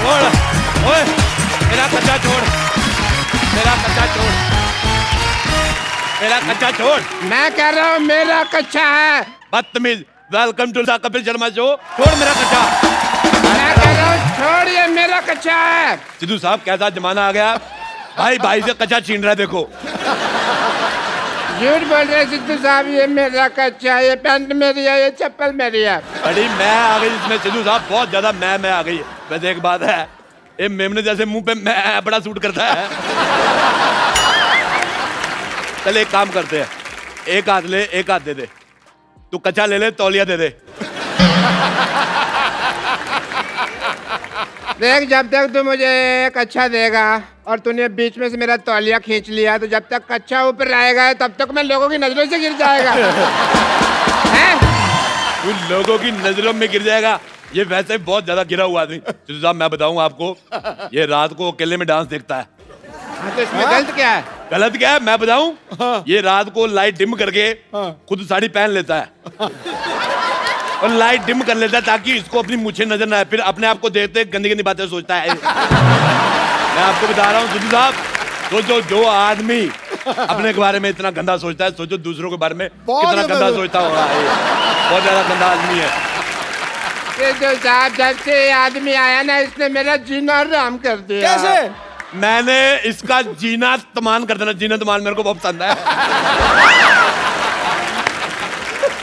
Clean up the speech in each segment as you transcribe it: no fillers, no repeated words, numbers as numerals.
छोड़, ओए, मेरा कच्चा छोड़, मेरा कच्चा छोड़, मेरा कच्चा छोड़। मैं कह रहा हूँ मेरा कच्चा है। बदतमीज। Welcome to the Kapil Sharma show. छोड़ मेरा कच्चा। मैं कह रहा हूँ छोड़, ये मेरा कच्चा है। सिद्धू साहब कैसा जमाना आ गया, भाई भाई से कच्चा छीन रहा है। देखो झूठ बोल रहे सिद्धू साहब, ये मेरा कच्चा है, ये पैंट मेरी है, ये चप्पल मेरी है। बड़ी मैं आ गई इसमें सिद्धू साहब, बहुत ज्यादा मैं आ गई। वैसे एक बात है, ये मेमने जैसे मुंह पे मैं बड़ा सूट करता है। चल एक काम करते हैं, एक हाथ ले एक हाथ दे दे। तू कच्चा ले ले, तौलिया दे दे। देख, जब तक तू मुझे एक अच्छा देगा और तूने बीच में से मेरा तौलिया खींच लिया, तो जब तक कच्चा ऊपर रहेगा तब तक मैं लोगों की नजरों से गिर जाएगा। हैं? तू लोगों की नजरों में गिर जाएगा। ये वैसे बहुत ज्यादा गिरा हुआ आदमी। सिद्धू साहब मैं बताऊं आपको, ये रात को अकेले में डांस देखता है। हाँ, तो इसमें गलत क्या है? गलत क्या है मैं बताऊं? ये रात को लाइट डिम करके खुद साड़ी पहन लेता है और लाइट डिम कर लेता है ताकि इसको अपनी मुझे नजर ना आए। फिर अपने आप को देखते गंदी गंदी बातें सोचता है। मैं आपको बता रहा हूँ सिद्धू साहब, सोचो जो आदमी अपने के बारे में इतना गंदा सोचता है, सोचो दूसरों के बारे में कितना गंदा सोचता होगा। बहुत ज्यादा गंदा आदमी है सिद्धू साहब। जब से ये आदमी आया ना, इसने मेरा जीना हराम कर दिया। कैसे? मैंने इसका जीना तमान कर देना। जीना तमान मेरे को बहुत पसंद है।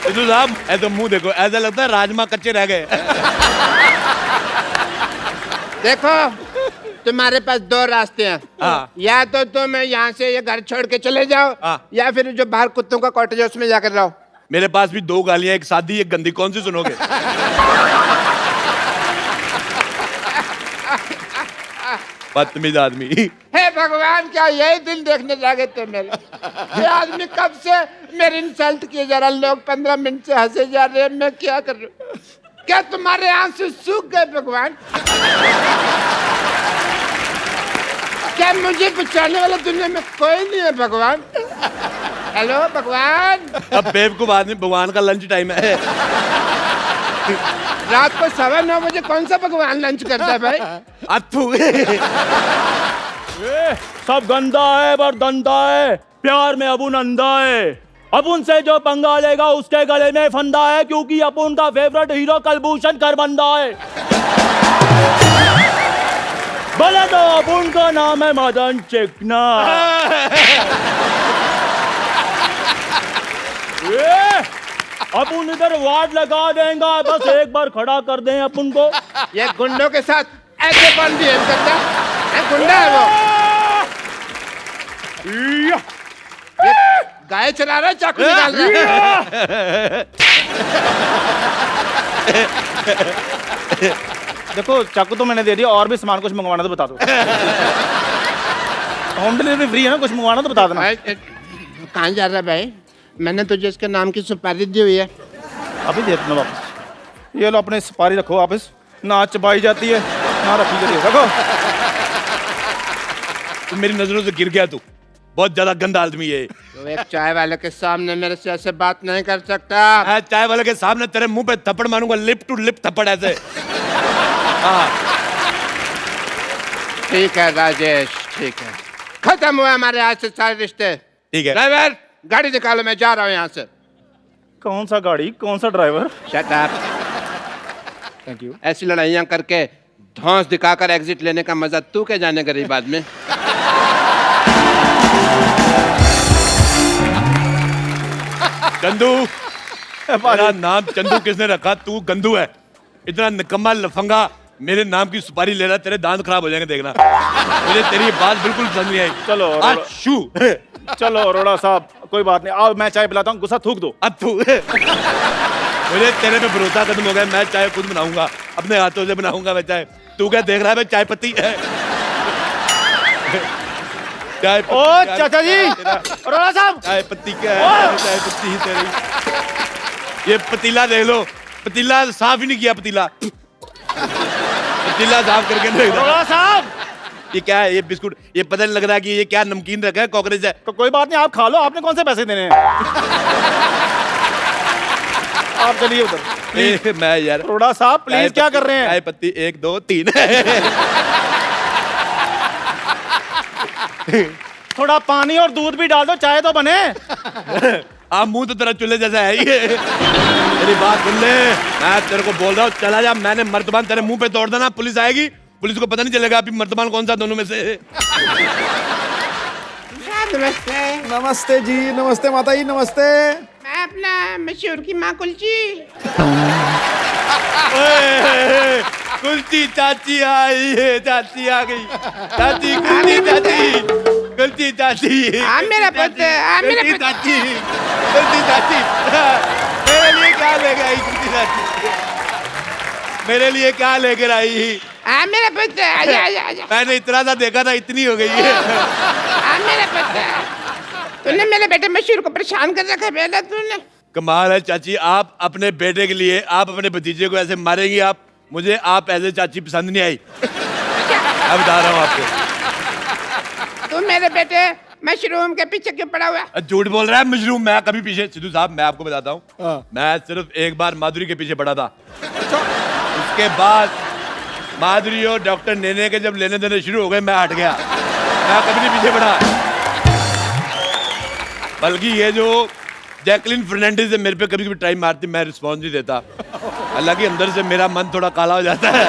सिद्धू साहब ऐसे मुंह देखो, ऐसा लगता है राजमा कच्चे रह गए। देखो, तुम्हारे पास दो रास्ते हैं। हाँ। या तो तुम यहाँ से ये घर छोड़ के चले जाओ, हाँ। या फिर जो बाहर कुत्तों का कॉटेज है उसमें जाकर रहो। मेरे पास भी दो गालियां, एक सादी एक गंदी, कौन सी सुनोगे? बदतमीज आदमी। हे भगवान, क्या यही दिन देखने लगे थे मेरे? ये आदमी कब से मेरी इंसल्ट किए जा रहा, लोग 15 मिनट से हंसे जा रहे हैं, मैं क्या कर रहा हूँ? क्या तुम्हारे आंसू सूख गए भगवान? क्या मुझे बचाने वाला दुनिया में कोई नहीं है भगवान? हेलो भगवान। अब बेवकूफ आदमी, भगवान का लंच टाइम है। रात को 9:15 बजे कौन सा भगवान लंच करता है भाई? अथू। सब गंदा है पर दंदा है, प्यार में अपुन अंधा है। अपुन से जो पंगा लेगा उसके गले में फंदा है, क्योंकि अपुन का फेवरेट हीरो कलभूषण खरबंदा है। बोले तो अपुन का नाम है मदन चिकना। अपुन इधर वार्ड लगा देगा, बस एक बार खड़ा कर दें अपुन को। ये गुंडों के साथ ऐसे कौन बिहेव करता है? गुंडा है वो। ये गाय चला रहा है, चाकू निकाल रहा है। देखो चाकू तो मैंने दे दिया, और भी सामान कुछ मंगवाना तो बता दो। होम डिलीवरी फ्री है ना, कुछ मंगवाना तो बता देना। कहाँ जा रहा है भाई? मैंने तुझे इसके नाम की सुपारी दी हुई है। अभी दे देना वापस। ये लो अपने सुपारी रखो वापस, ना चबाई जाती है ना रखी जाती है। रखो। तू मेरी नजरों से गिर गया। तू बहुत ज्यादा गंदा आदमी है। तो एक चाय वाले के सामने मेरे से ऐसे बात नहीं कर सकता। मैं चाय वाले के सामने तेरे मुंह पे थप्पड़ मारूंगा, लिप टू लिप थप्पड़ ऐसे। हाँ ठीक है राजेश, ठीक है, खत्म हुआ हमारे आज से सारे रिश्ते। ठीक है। ड्राइवर गाड़ी निकालो, मैं जा रहा हूँ यहाँ से। कौन सा गाड़ी, कौन सा driver? Shut up. Thank you. ऐसी लड़ाइयाँ करके धौंस दिखाकर एग्जिट लेने का मजा तू क्या जाने गरीब आदमी। चंदू, मेरा नाम चंदू किसने रखा? तू गंदू है। इतना निकम्मा लफंगा मेरे नाम की सुपारी ले रहा, तेरे दांत खराब हो जाएंगे देखना। मुझे तेरी बात बिल्कुल पसंद नहीं आई। चलो शू। चलो अरोड़ा साहब, कोई बात नहीं, आओ मैं चाय पिलाता हूँ, गुस्सा थूक दो। अथू। मुझे तेरे पे भरोसा खत्म हो गया। मैं चाय खुद बनाऊंगा, अपने हाथों से बनाऊंगा मैं चाय। तू क्या देख रहा है? मैं चाय पत्ती है। चाय ओ चाचा जी, अरोड़ा साहब, चाय पत्ती क्या है? चाय पत्ती ही तेरी। ये पतीला देख लो, पतीला साफ ही नहीं किया। पतीला साफ करके देख लो। अरोड़ा साहब, ये क्या है? ये बिस्कुट, ये पता नहीं लग रहा है कि ये क्या नमकीन रखा है, कॉकरोच है। तो कोई बात नहीं, आप खा लो, आपने कौन से पैसे देने हैं? आप चलिए उधर। प्लीज मैं यार अरोड़ा साहब प्लीज क्या कर रहे हैं? चाय पत्ती 1 2 3 थोड़ा पानी और दूध भी डाल दो, चाय तो बने। आप मुंह तो तेरा चूल्हे जैसा है ये। मेरी बात सुन ले, मैं तेरे को बोल रहा हूँ चला जा। मैंने मर्तबान तेरे मुंह पे तोड़ देना, पुलिस आएगी, पुलिस को पता नहीं चलेगा अभी मर्तबान कौन सा दोनों में से है। नमस्ते। नमस्ते जी, नमस्ते माता जी, नमस्ते। मैं अपना मशहूर की माँ कुलची। ओए, कुल्ची चाची आई है, चाची आ गई, चाची कुल्ची चाची, कुल्ची चाची। हाँ मेरा पुत्र, हाँ मेरा कुल्ची पुत्र। चाची, कुल्ची चाची। मेरे लिए क्या लेके आई कुल्ची चाची? मेरे लिए क्या लेकर आई? हाँ मेरा पुत्र, आजा आजा आजा। मैंने इतना सा देखा था, इतनी हो गई है। हाँ मेरा पुत्र, तूने मेरे बेटे मशहूर को परेशान कर रखा है पहले तूने। कमाल है चाची, आप अपने बेटे के लिए, आप अपने भतीजे को ऐसे मारेंगी आप? मुझे आप ऐसे चाची पसंद नहीं आई। मैं बता रहा हूँ आपको। तू मेरे बेटे मशरूम के पीछे क्यों पड़ा हुआ है? झूठ बोल रहा है मशरूम, मैं कभी पीछे, सिद्धू साहब मैं आपको बताता हूँ, हाँ। मैं सिर्फ एक बार माधुरी के पीछे पड़ा था। उसके बाद माधुरी और डॉक्टर नेने के जब लेने देने शुरू हो गए, मैं हट गया, मैं कभी नहीं पीछे पड़ा। बल्कि ये जो जैकलिन फर्नांडिस है, मेरे पे कभी कभी टाइम मारती, मैं रिस्पॉन्स नहीं देता। हालांकि अंदर से मेरा मन थोड़ा काला हो जाता है।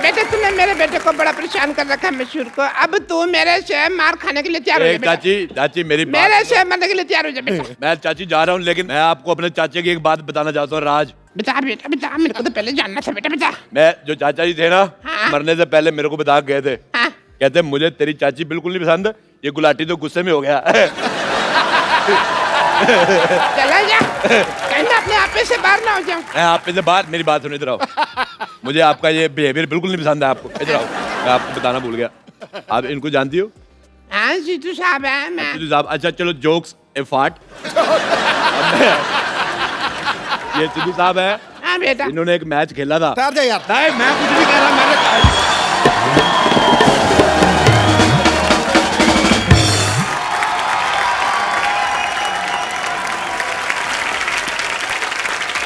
बेटे तूने मेरे बेटे को बड़ा परेशान कर रखा है मशहूर को। अब तू मेरे से मार खाने के लिए तैयार हो जा बेटा। चाची, चाची मेरी बात, मेरे से मरने के लिए तैयार हो जा बेटा। मैं चाची जा रहा हूँ, लेकिन मैं आपको अपने चाचे की एक बात बताना चाहता हूँ। राज, बता बेटा बता, मेरे को तो पहले जानना था बेटा बता। मैं जो चाचा जी थे ना, हाँ। मरने से पहले मेरे को बता गए थे, हाँ। कहते मुझे तेरी चाची बिल्कुल नहीं पसंद, ये गुलाटी तो गुस्से में हो गया। चला जा, कहीं मैं अपने आप से बाहर ना हो जाऊं। मैं आप पे से बाहर, मेरी बात सुनो, इधर आओ। मुझे आपका ये बिहेवियर बिल्कुल नहीं पसंद है आपको, इधर आओ। मैं आपको बताना भूल गया, आप इनको जानती हो? हाँ जीतू साहब है मैं। सिद्धू साहब, अच्छा चलो जोक्स ए फाट। ये सिद्धू साहब है, हाँ बेटा। इन्होंने एक मैच खेला था। ठहर जा यार। नहीं मैं कुछ नहीं कह रहा, मैंने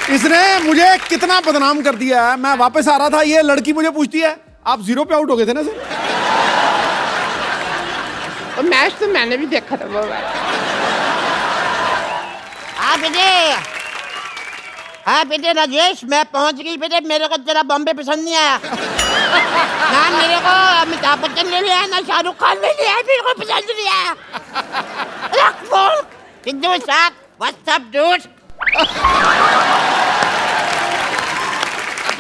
इसने मुझे कितना बदनाम कर दिया है। मैं वापस आ रहा था, ये लड़की मुझे पूछती है आप 0 पे आउट हो गए थे ना सर? तो मैच तो मैंने भी देखा था वो बार। हाँ बेटे, हाँ बेटे राजेश, मैं पहुंच गई बेटे। मेरे को तेरा बॉम्बे पसंद नहीं आया ना, मेरे को अमिताभ बच्चन ले लिया ना शाहरुख खान ले लिया, मेरे को पसंद नहीं आया। रख फोन। सिद्धू साहब, व्हाट्स अप डूड?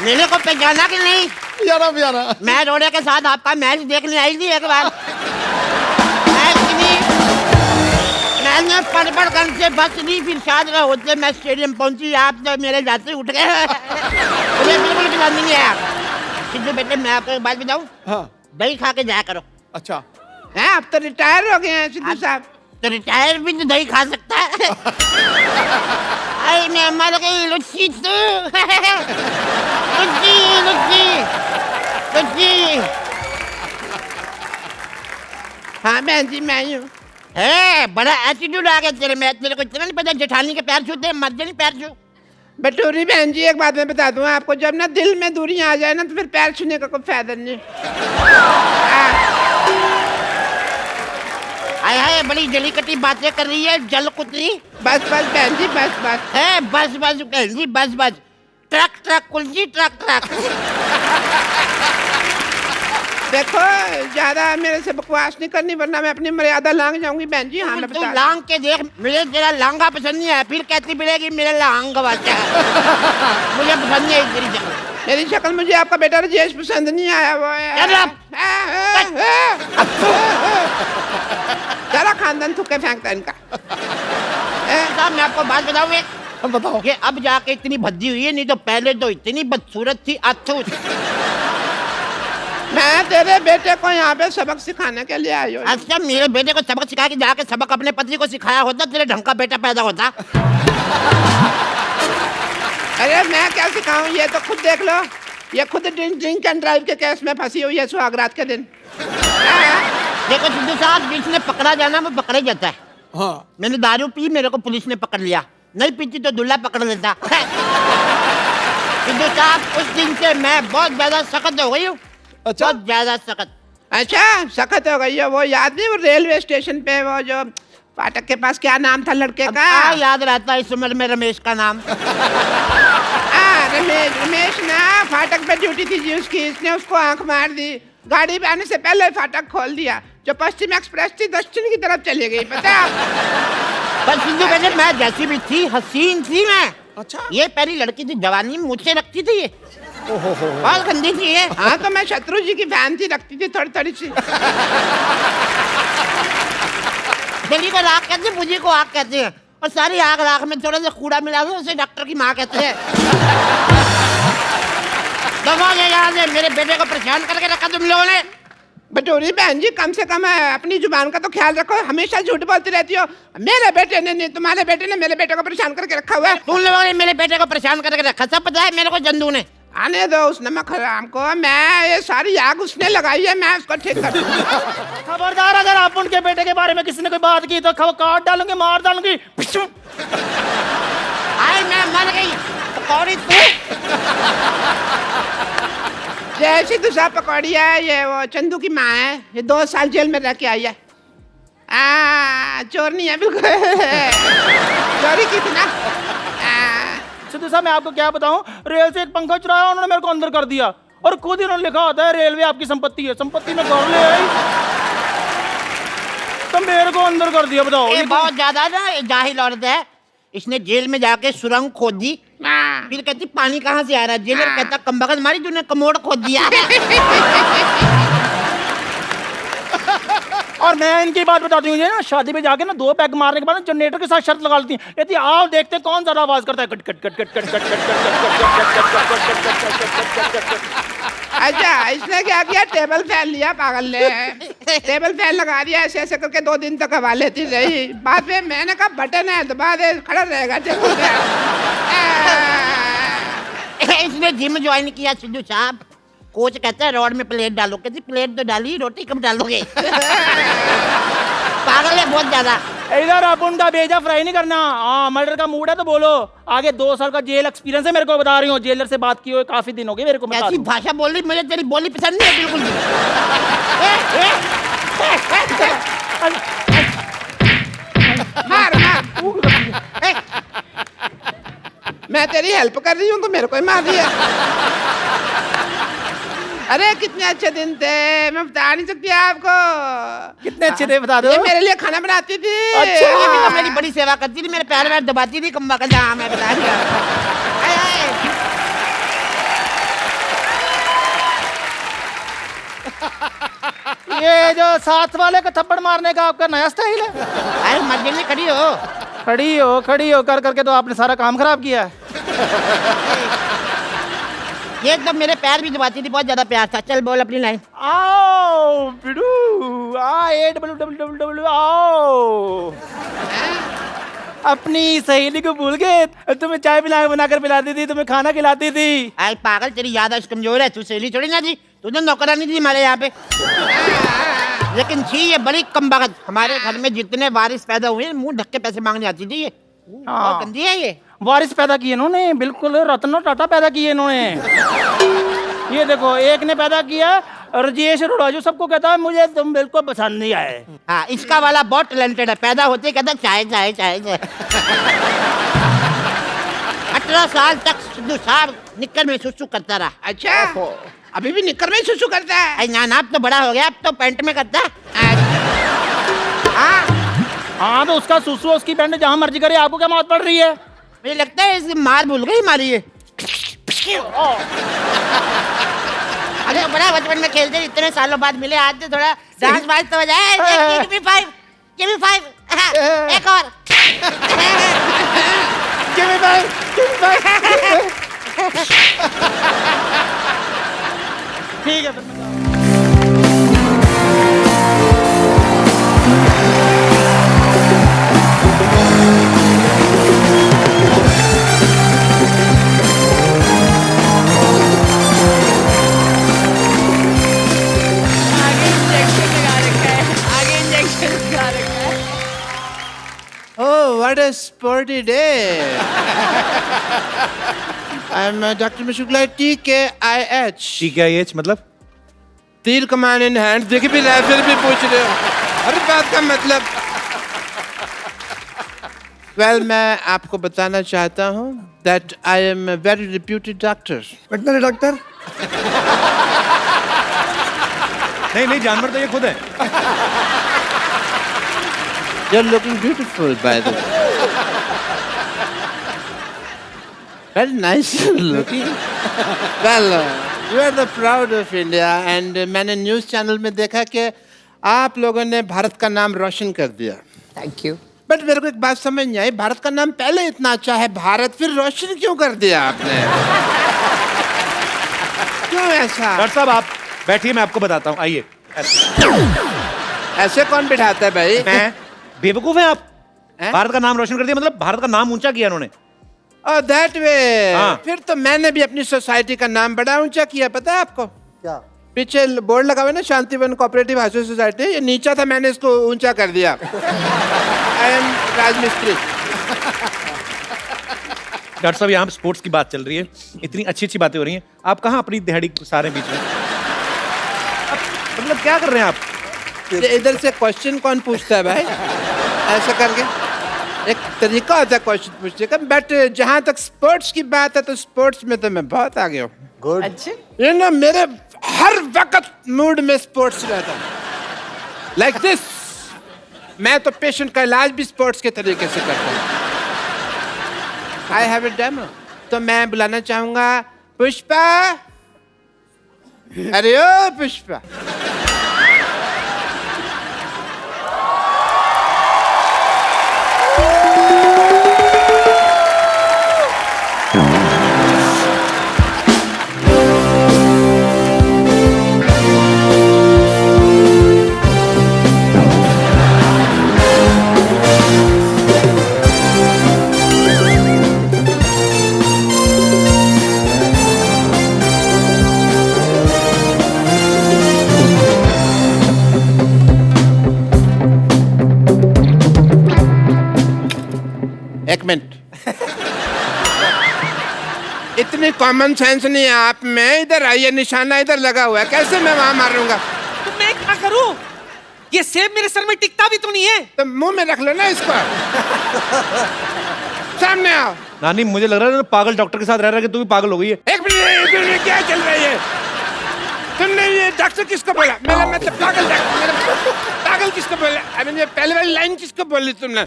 मेरे को पहचाना कि नहीं? यारा प्यारा, मैं रोड़े के साथ आपका मैच देखने आई थी एक बार। मैंने पड़पड़गंज से बस ली, फिर शाद होते मैं स्टेडियम पहुंची, आप तो मेरे जाते उठ गए। मुझे बिल्कुल पसंद नहीं आया। सिद्धू बेटे मैं आपको एक बात बताऊं, हाँ दही खा के जाया करो। अच्छा। हैं अब तो रिटायर हो गए हैं सिद्धू साहब। तो रिटायर भी तो दही खा सकता है। अरे मैं मर गई लुच्ची तू। लुच्ची लुच्ची लुच्ची। हाँ बहन जी मैं ही हूँ। है बड़ा एटीट्यूड आ गया तेरे में। तेरे को इतना नहीं पता जेठानी के पैर छूते, मर्द नहीं पैर छू। बटूरी बहन जी एक बात मैं बता दूं आपको, जब ना दिल में दूरियां आ जाए ना तो फिर पैर छूने का कोई फायदा नहीं। हाय हाय, बड़ी जली कटी बातें कर रही है जल कुतरी। बस बस बहन जी बस बस। है बस बस बहन जी बस बस। ट्रक ट्रक कुलजी ट्रक ट्रक। देखो ज्यादा मेरे से बकवास नहीं करनी वरना मैं अपनी मर्यादा लांग जाऊंगी बहन जी। हाँ मैं तू बता लांग के देख, मुझे तेरा लांगा पसंद नहीं है, फिर कहती मिलेगी मेरे लांग वाचा। मुझे पसंद नहीं है तेरी शक्ल। मेरी शक्ल, मुझे आपका बेटा राजेश पसंद नहीं आया। वो सारा खानदान थुक्के फेंकता है इनका। साहब मैं आपको बात बताऊं एक, अब बताओ। ये अब जाके इतनी भद्दी हुई है, नहीं तो पहले तो इतनी बदसूरत थी अथू। मैं तेरे बेटे को यहाँ पे सबक सिखाने के लिए आई हूँ। अच्छा मेरे बेटे को सबक सिखा के जाके सबक अपने पति को सिखाया होता, तेरे ढंग का बेटा पैदा होता। अरे मैं क्या सिखाऊं, ये तो खुद देख लो, ये खुद ड्रिंक एंड ड्राइव के केस में फंसी हुई है सुहागरात के दिन। देखो सिद्धू साहब, जिसने पकड़ा जाना वो पकड़ा जाता है। हाँ मैंने दारू पी, मेरे को पुलिस ने पकड़ लिया, नहीं पीती तो दूल्हा पकड़ लेता। सिद्धू साहब, उस दिन से मैं बहुत ज्यादा सख्त हो गई हूँ। अच्छा। बहुत ज्यादा सख्त। अच्छा सख्त हो गई है। वो याद नहीं, वो रेलवे स्टेशन पे वो जो फाटक के पास क्या नाम था लड़के अब का? क्या याद रहता है इस उम्र में रमेश का नाम? रमेश ना फाटक पे ड्यूटी थी जी उसकी, इसने उसको आंख मार दी। गाड़ी पे आने से पहले फाटक खोल दिया। जो पश्चिम एक्सप्रेस थी दक्षिण की तरफ चली गई, पता है? पर सिद्धू बेटे, मैं जैसी भी थी हसीन थी मैं। अच्छा। ये पहली लड़की थी, जवानी में मुझसे रखती थी ये। बहुत गंदी थी ये। हाँ तो मैं शत्रु जी की फैन थी, रखती थी थोड़ी थोड़ी सी। दिल्ली को राख कहते हैं, मुझे को आग कहते हैं, और सारी आग राख में थोड़ा सा कूड़ा मिला दो, उसे डॉक्टर की माँ कहते हैं। दबा ये याद है, मेरे बेटे को परेशान करके रखा तुम लोगों ने। बटोरी बहन जी, कम से कम अपनी जुबान का तो ख्याल रखो। हमेशा झूठ बोलती रहती हो। मेरे बेटे ने नहीं, तुम्हारे बेटे ने मेरे बेटे को परेशान करके रखा हुआ है। तुम लोगों ने मेरे बेटे को परेशान करके रखा, सब पता है मेरे को। जंदू ने आने दो उस नमक हराम को। मैं ये सारी आग उसने लगाई है, मैं उसको ठीक कर दूंगा। खबरदार, अगर आप उनके बेटे के बारे में किसी ने कोई बात की तो काट डालूंगी, मार डालूंगी। आए मैं मर गई। पकौड़ी तू। जैसी दूसरा पकौड़ी है, ये वो चंदू की माँ है। ये 2 साल जेल में रह के आई है। चोर नहीं है बिल्कुल। चोरी की थी ना। सिद्धू साहब, मैं आपको क्या बताऊं, रेल से एक पंखा चुराया, उन्होंने मेरे को अंदर कर दिया, और खुद ही उन्होंने लिखा होता है रेलवे आपकी संपत्ति है। संपत्ति में घर ले आई तो मेरे को अंदर कर दिया। बताओ, ये बहुत ज्यादा ना जाहिल औरत है। इसने जेल में जाके सुरंग खोद दी, फिर कहती पानी कहाँ से आ रहा है। जेलर कहता कमबख्त मारी तूने कमोड़ खोद दिया। और मैं इनकी बात बताती हूँ, ना शादी में जाके ना 2 पैग मारने के बाद जनरेटर के साथ शर्त लगा लेती है, कहती आओ देखते हैं कौन ज्यादा आवाज करता है। Cut cut cut cut cut cut cut. अच्छा, इसने क्या किया? टेबल फैन लिया पागल ने। टेबल फैन लगा दिया, ऐसे ऐसे करके 2 दिन तक हवा लेती रही। बाद में मैंने कहा बटन है, दबा दे, खड़ा रहेगा टेबल फैन। इसने जिम ज्वाइन किया सिद्धू साहब। कोच कहता है रोड में प्लेट डालो, कहती प्लेट तो डाली, रोटी कब डालोगे? पागल है बहुत ज्यादा। इधर आप उनका भेजा फ्राई नहीं करना। हाँ, मर्डर का मूड है तो बोलो। आगे 2 साल का जेल एक्सपीरियंस है मेरे को, बता रही हूँ। जेलर से बात की हुई काफी दिन हो गए मेरे को। ऐसी भाषा बोल रही, मुझे तेरी बोली पसंद नहीं है बिल्कुल भी। मार मार। मैं तेरी हेल्प कर रही हूँ तो मेरे को ही मार दिया। अरे कितने अच्छे दिन थे, मैं बता नहीं सकती आपको। कितने अच्छे थे बता दो। ये मेरे लिए खाना बनाती थी। अच्छा, ये भी तो मेरी बड़ी सेवा करती थी, मेरे पैर में दबाती थी कम्बा का। हाँ मैं बता दिया। ये जो साथ वाले का थप्पड़ मारने का आपका नया स्टाइल है। अरे मत जल्दी खड़ी हो। खड़ी हो कर करके तो आपने सारा काम खराब किया है। ये एकदम मेरे पैर भी दबाती थी, बहुत ज्यादा प्यार था। चल बोल अपनी लाइन। आओ बिडू, AWWW आओ। अपनी सहेली को भूल गए? तुम्हें चाय बनाकर पिलाती थी, तुम्हें खाना खिलाती थी। अरे पागल, तेरी याददाश्त कमजोर है। तू सहेली छोड़ी ना थी, तुझे नौकरानी थी हमारे यहाँ पे। लेकिन थी ये बड़ी कमबख्त। हमारे घर में जितने वारिस पैदा हुए, मुंह ढक के पैसे मांगने आती थी ये। बहुत गंदी है ये। वारिस पैदा किए इन्होंने, बिल्कुल रत्न टाटा पैदा किए इन्होंने। ये देखो, एक ने पैदा किया राजेश अरोड़ा, जो सबको कहता है मुझे तुम बिल्कुल पसंद नहीं आए। हाँ, इसका वाला बहुत टैलेंटेड है। पैदा होते कहता चाय चाय चाय चाय। 18 साल तक सिद्धू साहब निक्कर में सुसु करता रहा। अच्छा, अभी भी निक्कर में सुसु करता है? अरे ना, अब तो बड़ा हो गया, अब तो पैंट में करता है। हाँ, तो उसका सुसु उसकी पैंट जहाँ मर्जी करे, आपको क्या मौत पड़ रही है? मुझे लगता है इसकी मार भूल गई हमारी ये। अरे तो बड़ा बचपन में खेलते, इतने सालों बाद मिले, आज तो थोड़ा डांस वांस तो हो जाए। Give me five, give me five, एक और। Give me five. ठीक है फिर। what a sporty day. I'm Dr. Mashukla, TKIH. TKIH मतलब? तीर कमान इन हैंड. देखिए भी फिर भी पूछ रहे हो. हर बात का मतलब. Well, मैं आपको बताना चाहता हूँ that I am a very reputed doctor. Veterinary doctor. नहीं जानवर तो ये खुद है. You're looking beautiful, by the way. Very nice looking. Well, you are the proud of India, and मैंने न्यूज़ चैनल में देखा कि आप लोगों ने भारत का नाम रोशन कर दिया. Thank you. बट मेरे को एक बात समझ नहीं आई, भारत का नाम पहले इतना अच्छा है, भारत फिर रोशन क्यों कर दिया आपने? क्यों ऐसा? डॉक्टर साहब आप बैठिए, मैं आपको बताता हूँ. आइए. ऐसे कौन बिठाता है भाई? मैं बेवकूफ हैं आप? हैं? भारत का नाम रोशन कर दिया मतलब भारत का नाम ऊंचा किया उन्होंने. Oh, that way. हाँ. फिर तो मैंने भी अपनी सोसाइटी का नाम बड़ा ऊंचा किया, पता है आपको? क्या? पीछे बोर्ड लगा हुआ है ना, शांतिवन कोऑपरेटिव हाउसिंग सोसाइटी. ये नीचा था, मैंने इसको ऊंचा कर दिया. आई एम राजमिस्त्री. डॉक्टर साहब यहाँ स्पोर्ट्स की बात चल रही है, इतनी अच्छी अच्छी बातें हो रही हैं, आप कहाँ अपनी दिहाड़ी सारे बीच में? मतलब क्या कर रहे हैं आप? इधर से क्वेश्चन कौन पूछता है भाई? ऐसा करके एक तरीका होता है क्वेश्चन पूछने का. बट जहाँ तक स्पोर्ट्स की बात है तो स्पोर्ट्स में तो मैं बहुत आगे हूँ. Good. अच्छा. ये ना मेरे हर वक्त मूड में स्पोर्ट्स रहता है. Like this. मैं तो पेशेंट का इलाज भी स्पोर्ट्स के तरीके से करता हूँ. I have a demo. तो मैं बुलाना चाहूंगा पुष्पा. अरे ओ पुष्पा. एक मिनट. इतनी कॉमन सेंस नहीं है आप में. इधर आइए, निशाना इधर लगा हुआ है, कैसे मैं वहां मारूंगा? तो मैं क्या करूं? ये सेब मेरे सर में टिकता भी तो नहीं है. तो मुंह में रख लो ना इसको. सामने आओ. नानी मुझे लग रहा है ना पागल डॉक्टर के साथ रह रहा है कि तू भी पागल हो गई है. एक मिनट, क्या चल रही है? तुमने ये डॉक्टर किसको बोला? मेरा मतलब पागल डॉक्टर. पागल किसको बोला? आई मीन ये पहले वाली लाइन किसको बोली तुमने?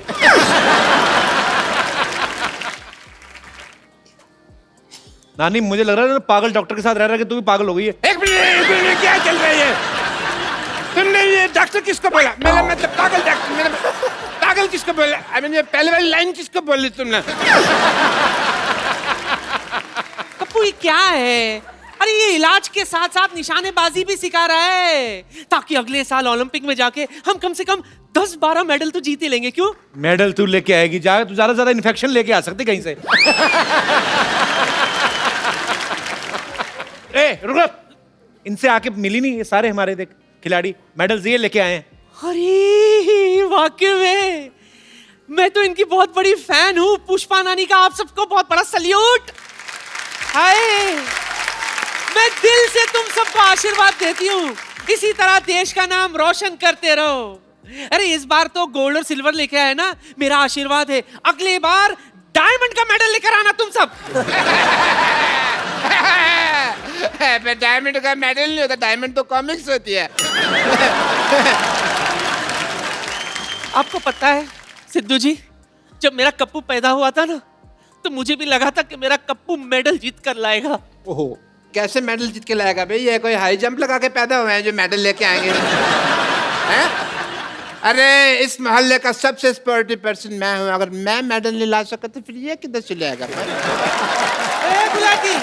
नानी मुझे लग रहा है ना पागल डॉक्टर के साथ रह रहा है कि तू भी पागल हो गई है. एक मिनट, क्या चल रही है? तुमने ये डॉक्टर किसको बोला? मेरा मतलब पागल डॉक्टर. मेरा पागल किसको बोला? आई मीन ये पहले वाली लाइन किसको बोली तुमने? कप्पू ये क्या है? अरे ये इलाज के साथ साथ निशानेबाजी भी सिखा रहा है ताकि अगले साल ओलंपिक में जाके हम कम से कम 10-12 मेडल तो जीते लेंगे. क्यों? मेडल तू लेके आएगी, जा तू ज्यादा से ज्यादा इन्फेक्शन लेके आ सकती कहीं से. ए रुक, इनसे आके मिली नहीं, ये सारे हमारे देख खिलाड़ी मेडल्स ये लेके आए हैं. अरे वाकई में मैं तो इनकी बहुत बड़ी फैन हूँ. पुष्पा नानी का आप सबको बहुत बड़ा सल्यूट. हाय, मैं दिल से तुम सबको आशीर्वाद देती हूँ. इसी तरह देश का नाम रोशन करते रहो. अरे इस बार तो गोल्ड और सिल्वर लेके आए ना, मेरा आशीर्वाद है अगली बार डायमंड का मेडल लेकर आना तुम सब. डायमंड का मेडल नहीं होता, डायमंड तो कॉमिक्स होती है. आपको पता है सिद्धू जी, जब मेरा कप्पू पैदा हुआ था ना तो मुझे भी लगा था कि मेरा कप्पू मेडल जीत कर लाएगा. ओहो, कैसे मेडल जीत के लाएगा भाई? ये कोई हाई जंप लगा के पैदा हुए हैं जो मेडल लेके आएंगे? हैं? अरे इस मोहल्ले का सबसे स्पोर्टिव पर्सन मैं हूँ. अगर मैं मेडल नहीं ला सका तो फिर ये किधर चले आएगा? ए गुलाटी,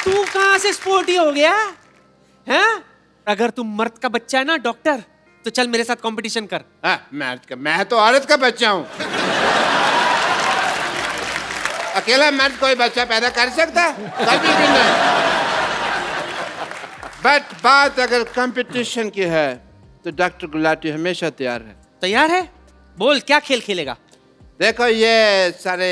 तू कहाँ से स्पोर्टी हो गया? हैं? अगर तू मर्द का बच्चा है ना डॉक्टर, तो चल मेरे साथ कंपटीशन कर. मैं तो औरत का बच्चा हूँ. अकेला मर्द कोई बच्चा पैदा कर सकता है? कभी भी नहीं. बट बात अगर कंपटीशन की है तो डॉक्टर गुलाटी हमेशा तैयार है. तैयार है? बोल क्या खेल खेलेगा? देखो ये सारे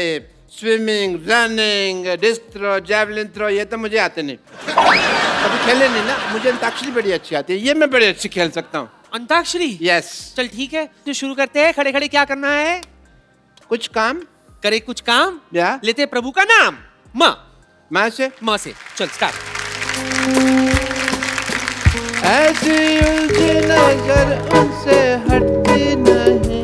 swimming, running, disc throw, javelin throw ये तो मुझे आते नहीं, कभी खेले नहीं ना। मुझे अंताक्षरी बड़ी अच्छी आती है, ये मैं बड़ी अच्छी खेल सकता हूँ। अंताक्षरी? यस। चल ठीक है, तो शुरू करते हैं। खड़े खड़े क्या करना है? कुछ काम करे कुछ काम। या लेते हैं प्रभु का नाम। माँ माँ से चल स्टार्ट। ऐसी उलझी नजर उनसे हटती नहीं,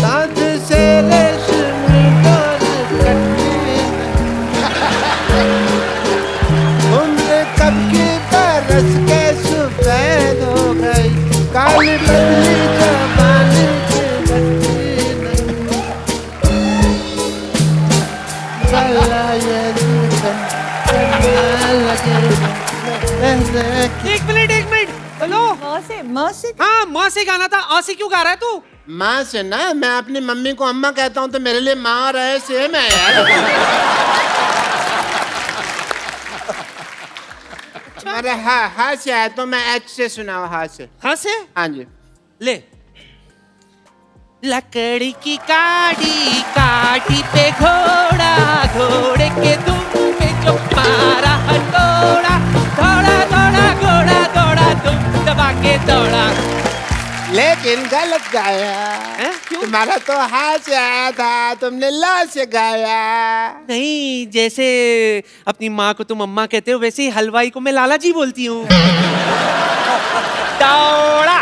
साथ से रेशमी डोर कटती नहीं, उम्र कब की बरस के सफेद हो गई, काली बदली जवानी की बत्ती नहीं, साला ये एक मिनट हेलो। माँ से हाँ माँ से गाना था, आ से क्यों गा रहा है तू? माँ से ना, मैं अपनी मम्मी को अम्मा कहता हूँ तो मेरे लिए माँ और है सेम है यार। तुम्हारे हा से आया तो मैं एच से सुनाओ, हा से। हाँ से? हाँ जी। ले। लकड़ी की काटी काटी पे घोड़ा, घोड़े के दुम पे जो मारा हथौड़ा, दौड़ा दौड़ा घोड़ा दौड़ा, दुम दबा के दौड़ा। लेकिन गलत गाया। क्यों? तुम्हारा तो हा से आया था, तुमने ला से गाया। नहीं, जैसे अपनी माँ को तुम अम्मा कहते हो वैसे ही हलवाई को मैं लाला जी बोलती हूँ। दौड़ा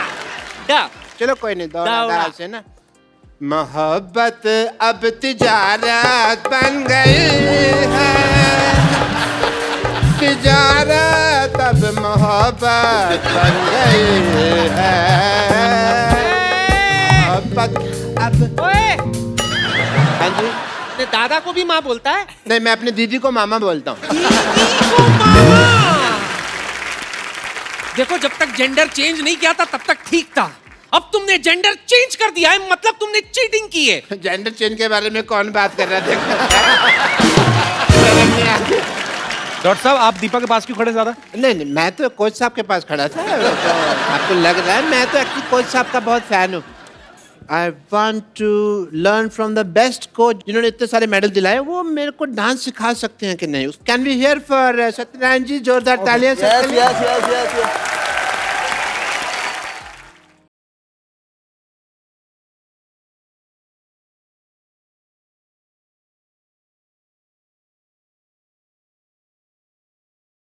दा। चलो कोई नहीं, दौड़ा दौड़ा। दा से ना। मोहब्बत अब तिजारत बन गई है, तिजारत अब मोहब्बत बन गई है, मोहब्बत अब। ओए, हाँ जी। ने दादा को भी माँ बोलता है? नहीं, मैं अपनी दीदी को मामा बोलता हूँ। देखो जब तक जेंडर चेंज नहीं किया था तब तक ठीक था, अब तुमने जेंडर चेंज कर दिया है, मतलब तुमने चीटिंग की है। जेंडर चेंज के बारे में कौन बात कर रहा था? डॉक्टर साहब आप दीपा के पास क्यों खड़े ज्यादा? नहीं, मैं तो कोच साहब के पास खड़ा था, तो आपको लग रहा है मैं तो एक्चुअली कोच साहब का बहुत फैन हूँ। I want to learn from the best coach जिन्होंने इतने सारे मेडल दिलाए, वो मेरे को डांस सिखा सकते हैं कि नहीं? Can we hear for Satyanarayan जी, जोरदार तालियां। Yes.